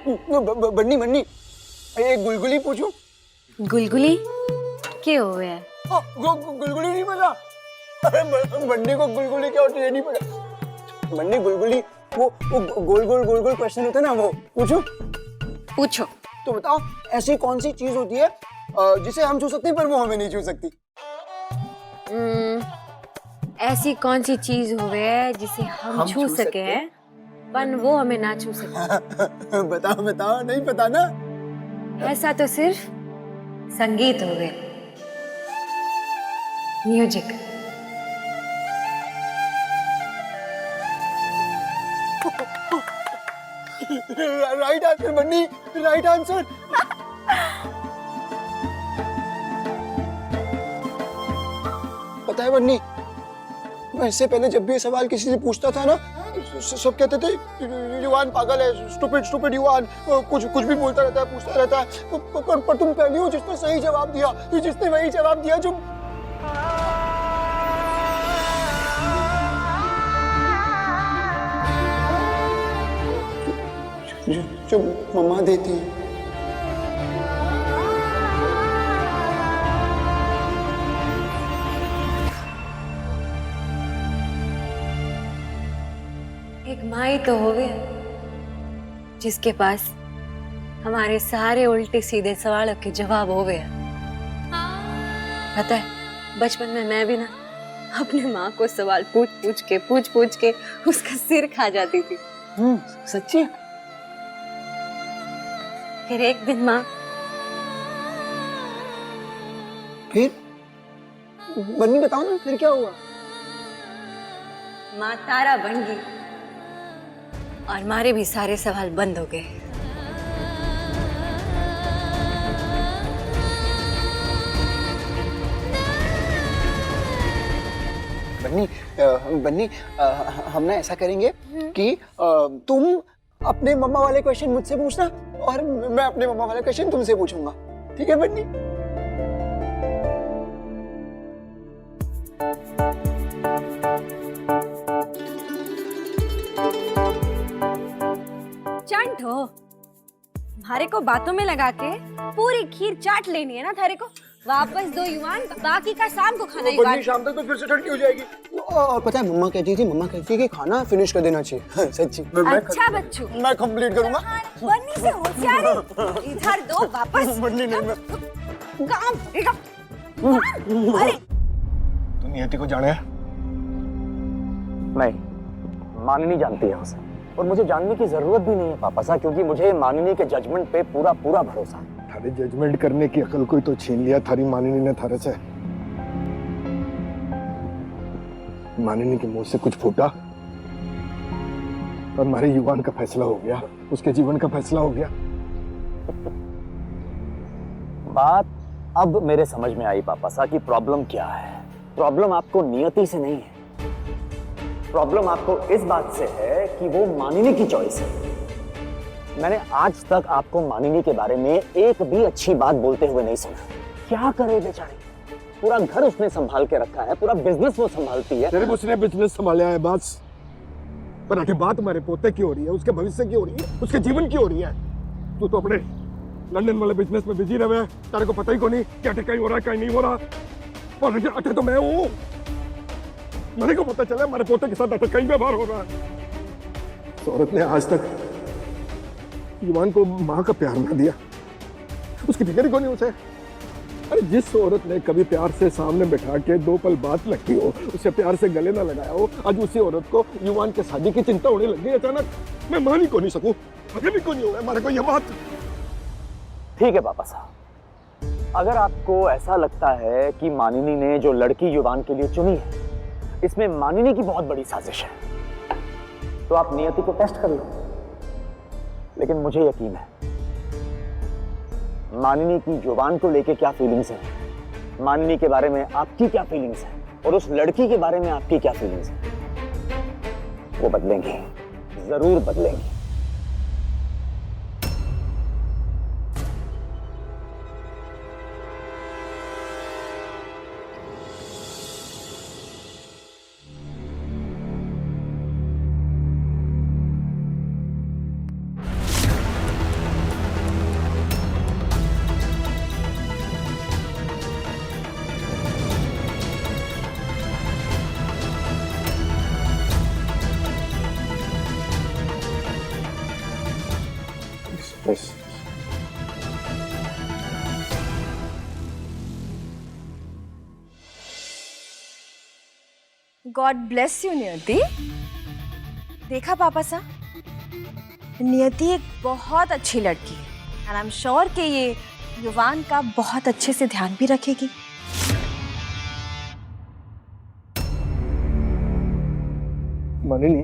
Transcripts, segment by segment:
बन्नी बन्नी एक गुलगुली पूछूं? गुलगुली क्या हुआ है? गुलगुली नहीं पता? अरे बन्नी को गुलगुली क्या होती है नहीं पता। बन्नी गुलगुली वो गोल गोल क्वेश्चन होता है ना, वो पूछूं? पूछो। तो बताओ ऐसी कौन सी चीज होती है जिसे हम छू सकते हैं पर वो हमें नहीं छू सकती? ऐसी कौन सी चीज हुए जिसे हम छू सके हैं पर वो हमें ना छू सके? बताओ बताओ, नहीं पता ना? ऐसा तो सिर्फ संगीत हो गए, म्यूजिक। राइट आंसर बन्नी, राइट आंसर। पता है बन्नी, मैं इससे पहले जब भी ये सवाल किसी से पूछता था ना, सब कहते थे युवान पागल है, स्टूपिड युवान, कुछ भी बोलता रहता है, पूछता रहता है। पर तुम पहली हो जिसने सही जवाब दिया, जिसने वही जवाब दिया जो मम्मा देती है। एक माँ ही तो होवे जिसके पास हमारे सारे उल्टे सीधे सवालों के जवाब होवे। पता है बचपन में मैं भी ना अपनी माँ को सवाल पूछ पूछ के उसका सिर खा जाती थी। सच्ची? फिर एक दिन माँ फिर बन्नी बताओ ना, फिर क्या हुआ? माँ तारा बन गई और हमारे भी सारे सवाल बंद हो गए। बन्नी हम ना ऐसा करेंगे कि तुम अपने मम्मा वाले क्वेश्चन मुझसे पूछना और मैं अपने मम्मा वाले क्वेश्चन तुमसे पूछूंगा, ठीक है बन्नी? चंट हो, हमारे को बातों में लगा के पूरी खीर चाट लेनी है ना थारे को। वापस दो युवान, बाकी का शाम को खाना युवान। शाम तक तो फिर से ठंडी हो जाएगी। और पता है मम्मा कहती थी कि खाना फिनिश कर देना चाहिए। सच्ची? अच्छा बच्चू, मैं कंप्लीट करूंगा। बन्नी से होशियारी, इधर दो वापस। बन्नी नहीं, मैं काम अरे तू नियति को जाने? नहीं, माननी जानती है उसे और मुझे जानने की जरूरत भी नहीं है पापा साहब, क्योंकि मुझे माननी के जजमेंट पे पूरा भरोसा है। थारी जजमेंट करने की अकल कोई तो छीन लिया थारी मानिनी ने थारे से। मानिनी के मुंह से कुछ फूटा और हमारे युवान का फैसला हो गया, उसके जीवन का फैसला हो गया। बात अब मेरे समझ में आई पापा साहब कि प्रॉब्लम क्या है। प्रॉब्लम आपको नियति से नहीं है, प्रॉब्लम आपको इस बात से है कि वो मानिनी की चॉइस है। मैंने आज तक आपको मानिनी के बारे में एक भी अच्छी बात बोलते हुए नहीं सुना। क्या करे बेचारी, पूरा घर उसने संभाल के रखा है, पूरा बिजनेस वो संभालती है। सिर्फ उसने बिजनेस संभाला है बस, पर आगे बात हमारे पोते की हो रही है, उसके भविष्य की हो रही है, उसके जीवन की हो रही है। तू तो अपने लंदन वाले बिजनेस में बिजी रहे, तेरे को पता ही को नहीं क्या कहीं हो रहा है क्या नहीं हो रहा। और अटे तो मैं हूँ, मेरे को पता चला हमारे पोते के साथ अटे कहीं व्यवहार हो रहा है। तो औरत ने आज तक युवान को माँ का प्यार ना दिया, उसकी फिक्र ही को नहीं उसे। अरे जिस औरत ने कभी प्यार से सामने बैठा के दो पल बात लगी हो, उसे प्यार से गले ना लगाया हो, आज उसी औरत को युवान के शादी की चिंता होने लग गई अचानक। मैं मान ही को नहीं सकूं, अभी भी को नहीं हुआ हमारे को यह बात। ठीक है पापा साहब, अगर आपको ऐसा लगता है कि मानिनी ने जो लड़की युवान के लिए चुनी है इसमें मानिनी की बहुत बड़ी साजिश है, तो आप नियति को टेस्ट कर लो। लेकिन मुझे यकीन है मानिनी की जुबान को लेके क्या फीलिंग्स है, मानिनी के बारे में आपकी क्या फीलिंग्स है और उस लड़की के बारे में आपकी क्या फीलिंग्स है, वो बदलेंगे, जरूर बदलेंगे। बस गॉड ब्लेस यू नियति। देखा पापा साहब, नियति एक बहुत अच्छी लड़की है एंड आई एम श्योर कि ये युवान का बहुत अच्छे से ध्यान भी रखेगी। मानिनी,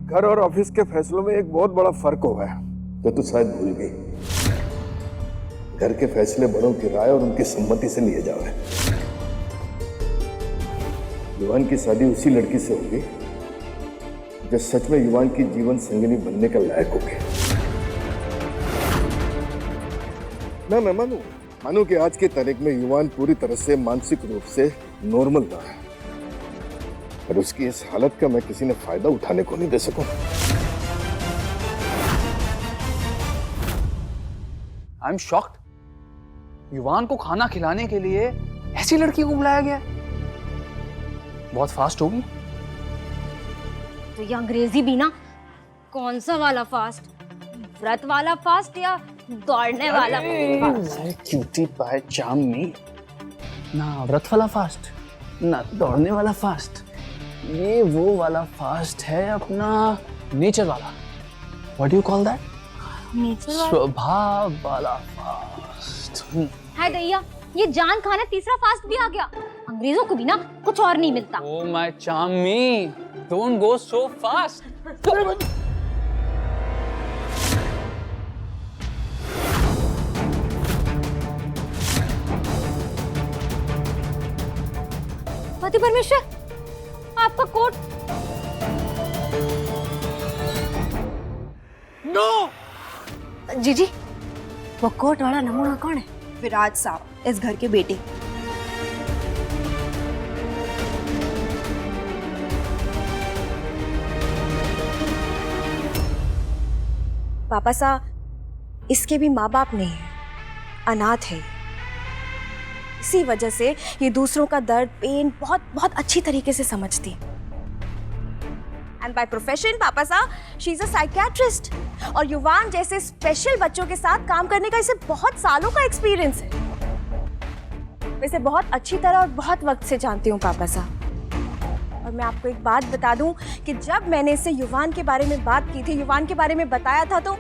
घर और ऑफिस के फैसलों में एक बहुत बड़ा फर्क हुआ है जो तू शायद भूल गई। घर के फैसले बड़ों की राय और उनकी सम्मति से लिए जावे। युवान की शादी उसी लड़की से होगी जो सच में युवान की जीवन संगिनी बनने का लायक होगी। मैं मानू कि आज की तारीख में युवान पूरी तरह से मानसिक रूप से नॉर्मल रहा है, पर उसकी इस हालत का मैं किसी ने फायदा उठाने को नहीं दे सकूं। I am shocked. युवान को खाना खिलाने के लिए ऐसी लड़की को बुलाया गया। बहुत फास्ट होगी। तो ये अंग्रेजी भी ना, कौन सा वाला फास्ट, व्रत वाला फास्ट या दौड़ने वाला फास्ट? क्यूटी पाए चाम में ना व्रत वाला फास्ट ना दौड़ने वाला फास्ट, ये वो वाला फास्ट है अपना नेचर वाला। What do you call that? Nature वाला स्वभाव वाला फास्ट। है दैया, ये जान खाना तीसरा फास्ट भी आ गया। अंग्रेजों को भी ना कुछ और नहीं मिलता। Oh my charmy, don't go so fast. पति परमेश्वर, आपका कोट। नो! जीजी, वो कोट वाला नमूना कौन है? विराज साहब, इस घर के बेटे। पापा साहब, इसके भी माँ बाप नहीं है, अनाथ है। इसी वजह से ये दूसरों का दर्द पेन बहुत बहुत अच्छी तरीके से समझती। एंड बाय प्रोफेशन पापा साहब, शी इज अ साइकियाट्रिस्ट और युवान जैसे स्पेशल बच्चों के साथ काम करने का इसे बहुत सालों का एक्सपीरियंस है। वैसे बहुत अच्छी तरह और बहुत वक्त से जानती हूँ पापा साहब। और मैं आपको एक बात बता दूं कि जब मैंने इससे युवान के बारे में बात की थी, युवान के बारे में बताया था, तो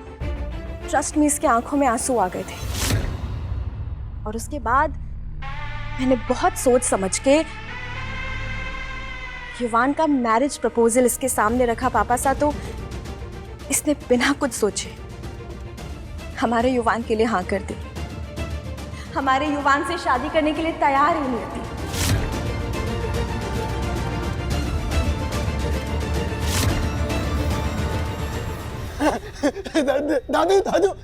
ट्रस्ट में इसके आंखों में आंसू आ गए थे। और उसके बाद मैंने बहुत सोच समझ के युवान का मैरिज प्रपोजल इसके सामने रखा पापा साहब। तो इसने बिना कुछ सोचे हमारे युवान के लिए हाँ कर दी। हमारे युवान से शादी करने के लिए तैयार ही नहीं थी। दादू दादू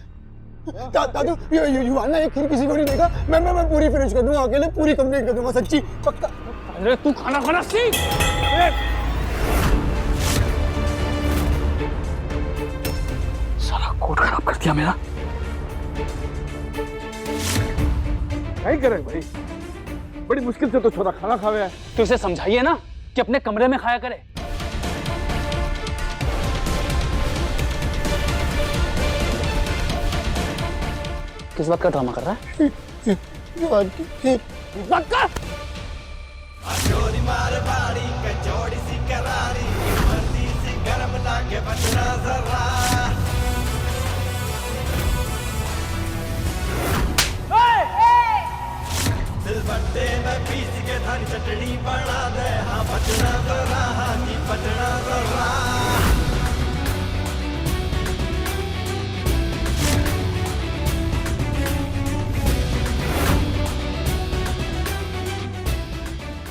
दादू, युवान ना एक खीर किसी को नहीं देगा। मैं पूरी फिनिश कर दूंगा, अकेले पूरी कंप्लीट कर दूंगा, सच्ची पक्का। अरे तू खाना खाना सीख। सारा कोट खराब कर दिया मेरा। नहीं करे भाई, बड़ी मुश्किल से तो छोरा खाना खावे है। तो उसे समझाइए ना कि अपने कमरे में खाया करे। किस बात का ड्रामा कर रहा है? युवान की खीर। बात कर। सिलबट्टे में पीस के धानी चटनी बना दे, हाँ बचना जरा, हाँ जी बचना जरा।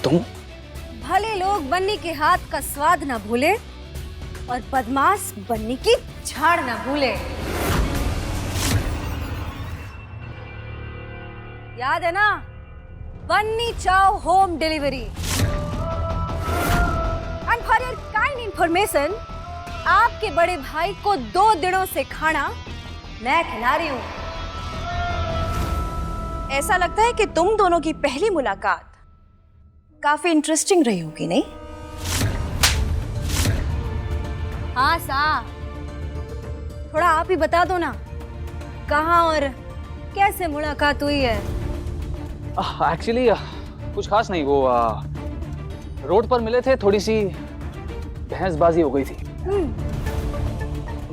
तुम भले लोग बन्नी के हाथ का स्वाद ना भूले और बदमाश बन्नी की झाड़ ना भूले। याद है ना, बन्नी चाव home delivery. And for your kind information, आपके बड़े भाई को 2 दिनों से खाना मैं खिला रही हूँ। ऐसा लगता है कि तुम दोनों की पहली मुलाकात काफी इंटरेस्टिंग रही होगी, नहीं? हाँ सा, थोड़ा आप ही बता दो ना, कहाँ और कैसे मुलाकात हुई है? एक्चुअली कुछ खास नहीं, वो रोड पर मिले थे, थोड़ी सी बहसबाजी हो गई थी।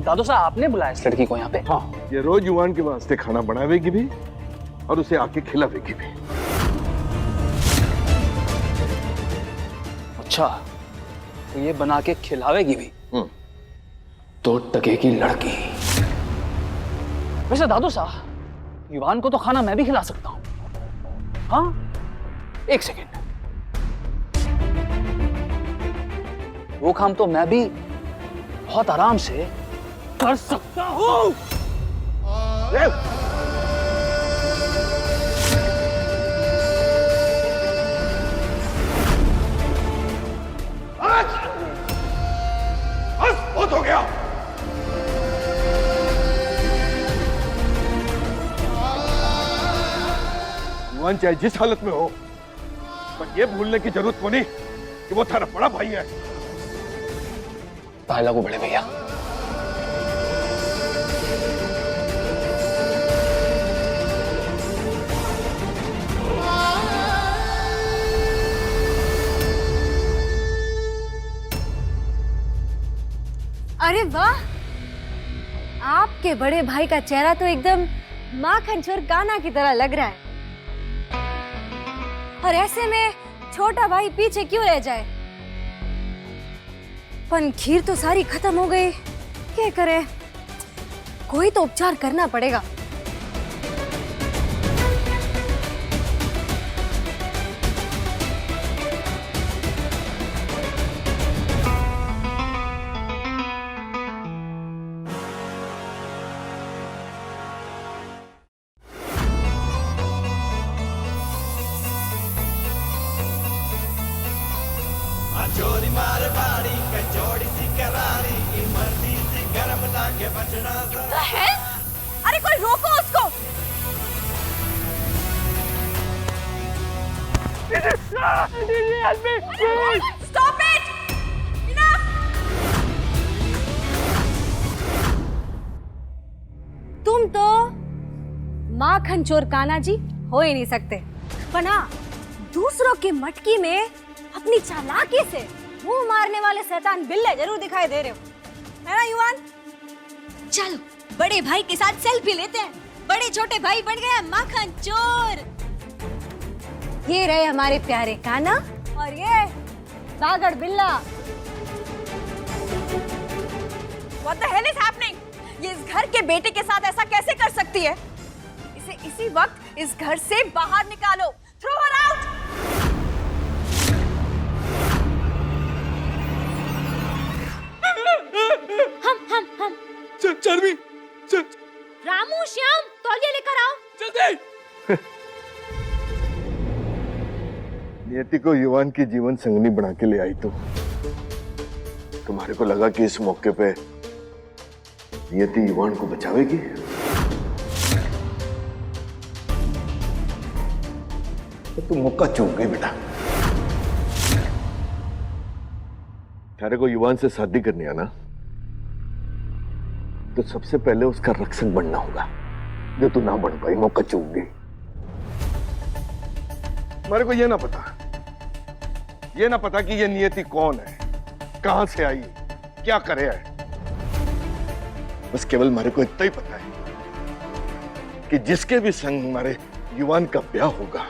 दादू साहब, आपने बुलाया इस लड़की को यहाँ पे? हाँ, ये रोज युवान के वास्ते खाना बनावेगी भी और उसे आके खिलावेगी भी। अच्छा, तो ये बना के खिलावेगी भी? तो टके की लड़की। वैसे दादू साहब, युवान को तो खाना मैं भी खिला सकता हूँ। हाँ, एक सेकेंड, वो काम तो मैं भी बहुत आराम से कर सकता हूँ। बस बहुत हो गया। युवान चाहे जिस हालत में हो, पर यह भूलने की जरूरत को नहीं कि वो तेरा बड़ा भाई है। ताला को बड़े भैया। अरे वाह, आपके बड़े भाई का चेहरा तो एकदम माखन चोर कान्हा की तरह लग रहा है। और ऐसे में छोटा भाई पीछे क्यों रह जाए? पर खीर तो सारी खत्म हो गई, क्या करे? कोई तो उपचार करना पड़ेगा। चोरी मार बाड़ी कचौड़ी सी करारी इमरती सी गरम लाके बचना जरा है? अरे कोई रोको उसको! Stop it! Enough! तुम तो माखन चोर कान्हा जी हो ही नहीं सकते, पर हाँ, दूसरों की मटकी में अपनी चालाकी से मुंह मारने वाले शैतान बिल्ले जरूर दिखाई दे रहे हो, है ना युवान? चलो बड़े भाई के साथ सेल्फी लेते हैं। बड़े छोटे भाई बन गए माखन चोर। ये रहे हमारे प्यारे कान्हा और ये सागर बिल्ला। What the hell is happening? ये इस घर के बेटे के साथ ऐसा कैसे कर सकती है? इसे इसी वक्त इस घर से बाहर निकालो। Throw her out! हम चार्मी, रामू, श्याम, तौलिया लेकर आओ जल्दी। नियति को युवान की जीवन संगनी बना के ले आई। तुम्हारे को लगा कि इस मौके पे नियति युवान को बचावेगी? तो तुम मौका चूक गई बेटा। तारे को युवान से शादी करनी है ना, तो सबसे पहले उसका रक्षक बनना होगा, जो तू ना बन पाई, मौका चूक गई। हमारे को ये ना पता कि ये नियति कौन है, कहां से आई, क्या करे है। बस केवल हमारे को इतना ही पता है कि जिसके भी संग हमारे युवान का ब्याह होगा,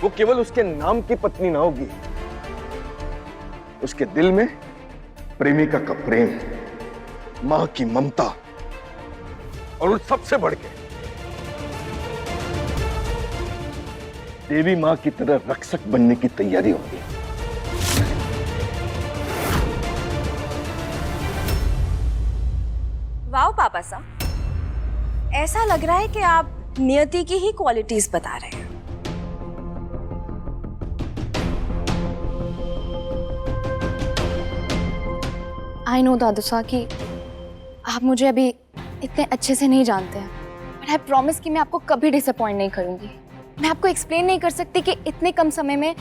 वो केवल उसके नाम की पत्नी ना होगी, उसके दिल में प्रेमिका का प्रेम, मां की ममता और उन सबसे बढ़ के देवी मां की तरह रक्षक बनने की तैयारी होगी। वाओ पापा साहब, ऐसा लग रहा है कि आप नियति की ही क्वालिटीज बता रहे हैं। आई नो दादू साहब कि आप मुझे अभी इतने अच्छे से नहीं जानते हैं, बट आई प्रॉमिस कि मैं आपको कभी डिसअपॉइंट नहीं करूंगी। मैं आपको एक्सप्लेन नहीं कर सकती कि इतने कम समय में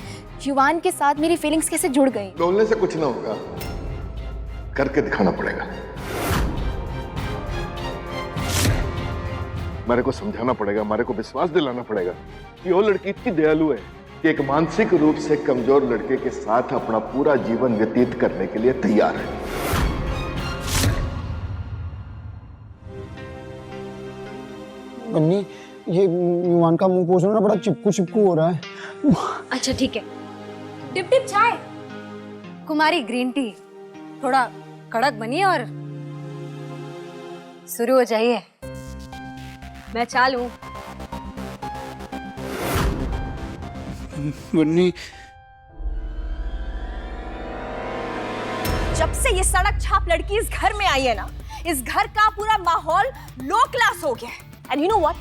युवान के साथ मेरी फीलिंग्स कैसे जुड़ गई। बोलने से कुछ ना होगा, करके दिखाना पड़ेगा। हमारे को समझाना पड़ेगा, हमारे को विश्वास दिलाना पड़ेगा कि वो लड़की इतनी दयालु है कि एक मानसिक रूप से कमजोर लड़के के साथ अपना पूरा जीवन व्यतीत करने के लिए तैयार है। बन्नी, ये युवान का मुंह पोछना ना बड़ा चिपकू चिपकू हो रहा है। अच्छा ठीक है, टिप टिप चाय, कुमारी ग्रीन टी, थोड़ा कड़क बनिए और शुरू हो जाइए। मैं चालू। बन्नी, जब से ये सड़क छाप लड़की इस घर में आई है ना, इस घर का पूरा माहौल लो क्लास हो गया है। And you know what,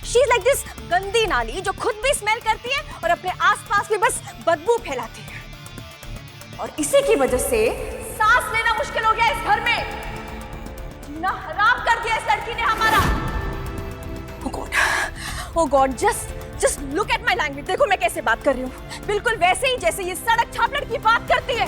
she is like this गंदी नाली जो खुद भी स्मेल करती है और अपने आसपास भी बस बदबू फैलाती है। और इसी की वजह से सांस लेना मुश्किल हो गया इस घर में। जीना हराम कर दिया इस लड़की ने हमारा। Oh God, just look at my language। देखो मैं कैसे बात कर रही हूँ, बिल्कुल वैसे ही जैसे ये सड़क छाप लड़की बात करती है।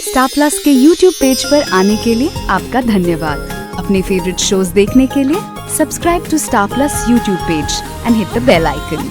स्टार प्लस के YouTube पेज पर आने के लिए आपका धन्यवाद। अपने फेवरेट शोज देखने के लिए subscribe to Star Plus YouTube page and hit the bell icon.